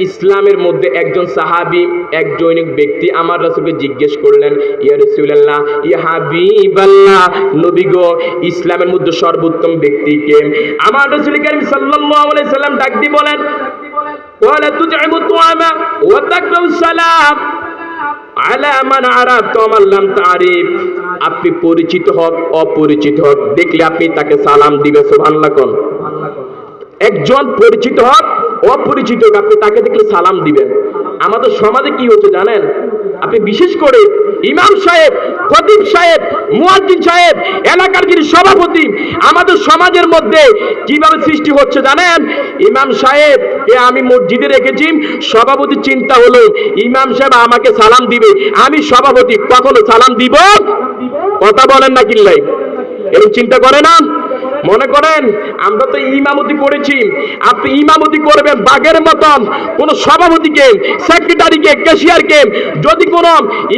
ইসলামের মধ্যে একজন সাহাবী, এক জৈনিক ব্যক্তি আমার রাসূলকে জিজ্ঞেস করলেন, ইয়া রাসূলুল্লাহ, ইয়া হাবিবাল্লাহ, নবী গো, ইসলামের মধ্যে সর্বোত্তম ব্যক্তি কে? আমার রাসূল কারীম সাল্লাল্লাহু আলাইহি সাল্লাম ডাক দিয়ে বলেন, ওয়ালা তুতইমু তুআমা ওয়া তাকরাউ সালাম আলা মান আরাফতা ওয়া মান লাম তারিফ। আপনি পরিচিত হোক অপরিচিত হোক, দেখলে আপনি তাকে সালাম দিবেন। সুবহানাল্লাহ কোন। একজন পরিচিত হোক অপরিচিত হোক, আপনি তাকে দেখলে সালাম দিবেন। আমাদের সমাজে কি হচ্ছে জানেন? আপনি বিশেষ করে ইমাম সাহেব, খতিব সাহেব, মুয়াজ্জিন সাহেব, এলাকার যিনি সভাপতি, আমাদের সমাজের মধ্যে কিভাবে সৃষ্টি হচ্ছে জানেন? ইমাম সাহেব কে আমি মসজিদে রেখেছি, সভাপতি চিন্তা হলো ইমাম সাহেব আমাকে সালাম দিবে, আমি সভাপতি কখনো সালাম দিব? কথা বলেন না কিল্লাই? এরকম চিন্তা করে না? মনে করেন আমরা তো ইমামতি করেছি, আপনি ইমামতি করবেন বাঘের মতন। কোন সভাপতিকে, সেক্রেটারিকে, ক্যাশিয়ারকে যদি কোন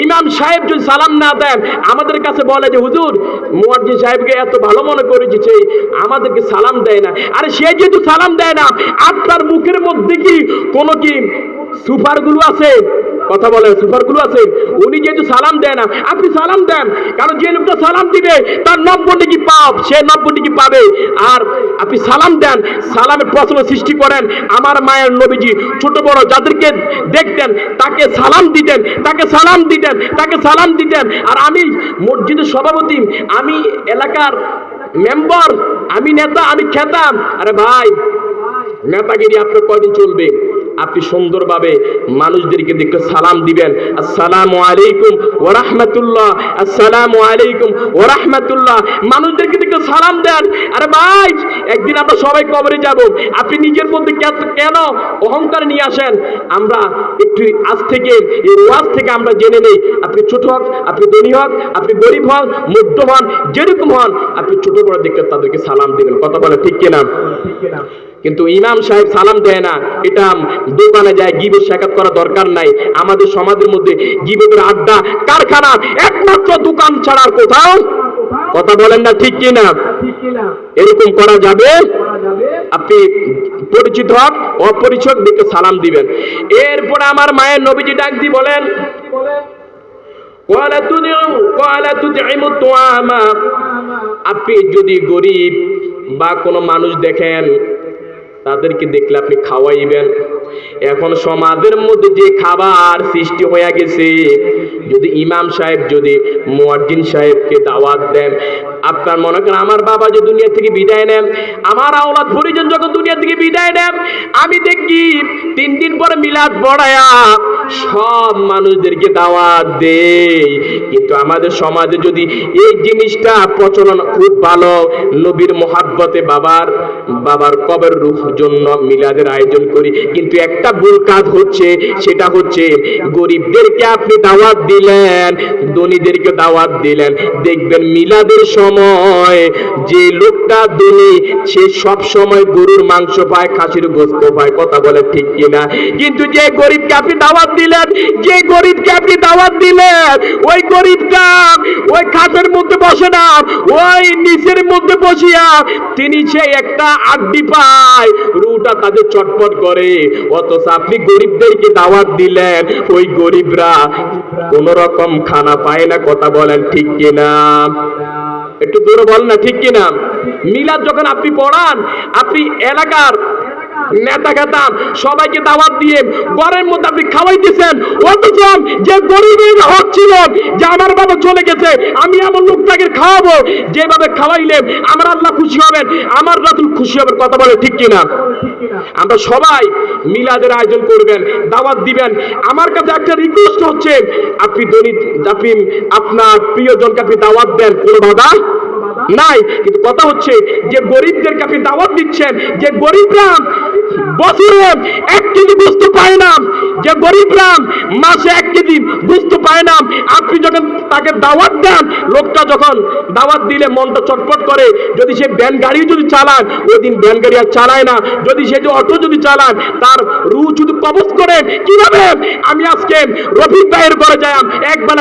ইমাম সাহেব যদি সালাম না দেন, আমাদের কাছে বলে যে হুজুর মুয়াজ্জিন সাহেবকে এত ভালো মনে করেছে, আমাদেরকে সালাম দেয় না। আরে সে যেহেতু সালাম দেয় না, আপনার মুখের মধ্যে কি কোনো কি সুপারগুলো আছে? কথা বলে সুপারগুলো আছে? উনি যেহেতু সালাম দেয় না, আপনি সালাম দেন, কারণ যে লোকটা সালাম দিবে তার 90 নেকি পাপ, সে 90 নেকি পাবে। আর আপনি সালাম দেন, সালামের প্রশ্ন সৃষ্টি করেন। আমার মায়ের নবীজি ছোট বড় যাদেরকে দেখতেন তাকে সালাম দিতেন, তাকে সালাম দিতেন, তাকে সালাম দিতেন। আর আমি মসজিদের সভাপতি, আমি এলাকার মেম্বার, আমি নেতা, আমি খেতাম। আরে ভাই, নেতাগিরি আপনার কয়দিন চলবে? আপনি সুন্দরভাবে মানুষদেরকে দেখে সালাম দিবেন, আসসালামু আলাইকুম ওয়া রাহমাতুল্লাহ, আসসালামু আলাইকুম ওয়া রাহমাতুল্লাহ। মানুষদেরকে দেখে সালাম দেন। আরে ভাই, একদিন আমরা সবাই কবরে যাব, আপনি নিজের মধ্যে কেন অহংকার নিয়ে আসেন? আমরা একটু আজ থেকে এই ওয়াজ থেকে আমরা জেনে নেই, আপনি ছোট হন, আপনি ধনী হন, আপনি গরিব হন, মধ্য হন, যেরকম হন, আপনি ছোট বড় দেখে তাদেরকে সালাম দিবেন। কথা বলে ঠিক কিনা? কিন্তু ইমাম সাহেব সালাম দেয় না, এটা দোকানে যায় গিবত শেখাত করা দরকার নাই। আমাদের সমাজের মধ্যে গিবতের আড্ডা কারখানা একমাত্র দোকান ছাড়া আর কোথাও। কথা বলেন না ঠিক কিনা? এরকম করা যাবে? আপনি পরিচিত হোক অপরিচিত দেখে সালাম দিবেন। এরপরে আমার মায়ের নবীজি ডাক দিয়ে বলেন, আপনি যদি গরিব বা কোনো মানুষ দেখেন, তাদেরকে দেখলে আপনি খাওয়াইবেন। এখন সমাজের মধ্যে যে খাবার সৃষ্টি হয়ে গেছে, যদি ইমাম সাহেব যদি মুয়াজ্জিন সাহেবকে দাওয়াত দেন, আপনার মনে করেন আমার বাবা যে দুনিয়া থেকে বিদায় নেন, আমার আওলাদ পরিজন যখন দুনিয়া থেকে বিদায় নেন, আমি দেখি 3 দিন পরে মিলাদ পড়ায়া সব মানুষদেরকে দাওয়াত দেই। কিন্তু আমাদের সমাজে যদি এই জিনিসটা প্রচলন খুব ভালো, নবীর মোহাব্বতে বাবার কবর রূহ জন্য মিলাদের আয়োজন করি, কিন্তু একটা ভুল কাজ হচ্ছে, সেটা হচ্ছে গরিবদেরকে আপনি দাওয়াত দিলেন, ধনীদেরকে দাওয়াত দিলেন। দেখবেন মিলাদের সময় যে লোকটা ধনী সে সব সময় গরুর মাংস পায়, খাসির গোশত পায়। কথা বলে ঠিক কিনা? কিন্তু যে গরিবকে আপনি দাওয়াত দিলেন, যে গরিবকে আপনি দাওয়াত দিলেন, ওই গরিবটা ওই খাটের মধ্যে বসে না, ওই নিচের মধ্যে বসিয়া তিনি সে একটা আড্ডি পায়, রুটা তাদের চটপট করে। অথচ আপনি গরিবদেরকে দাওয়াত দিলেন, ওই গরিবরা কোন রকম খানা পায় না। কথা বলেন ঠিক কিনা? একটু জোরে বল না ঠিক কিনা? মিলাদ যখন আপনি পড়ান, আপনি এলাকার নেতা খেতাম সবাইকে দাওয়াত দিয়ে ঘরের মধ্যে আপনি খাওয়াইতেছেন, অথচ যে গরিবের হক ছিল যে আমার বাবা চলে গেছে, আমি আমার লোকটাকে খাওয়াবো, যেভাবে খাওয়াইলে আমার আল্লাহ খুশি হবেন, আমার রাসূল খুশি হবেন। কথা বলে ঠিক কিনা? আমরা সবাই মিলাদের আয়োজন করবেন, দাওয়াত দিবেন। আমার কাছে একটা রিকোয়েস্ট হচ্ছে, আপনি আপনার প্রিয়জনকে আপনি দাওয়াত দেন, কোনো বাধা নাই। কিন্তু কথা হচ্ছে যে গরিবদেরকে আপনি দাওয়াত দিচ্ছেন, যে গরিবরা বছরে 1 কেজি গোশত পায় না, যে গরিবরা মাসে 1 কেজি গোশত পায় না, আপনি যখন তাকে দাওয়াত দেন, লোকটা যখন দাওয়াত দিলে মনটা চটপট করে। যদি সে ভ্যান গাড়ি যদি চালান, ওই দিন ভ্যান গাড়ি আর চালায় না। যদি সে যে অটো যদি চালান, তার রুহ শুধু কবজ করে কিভাবে আমি আজকে রফিক ভাইয়ের ঘরে যাই একবার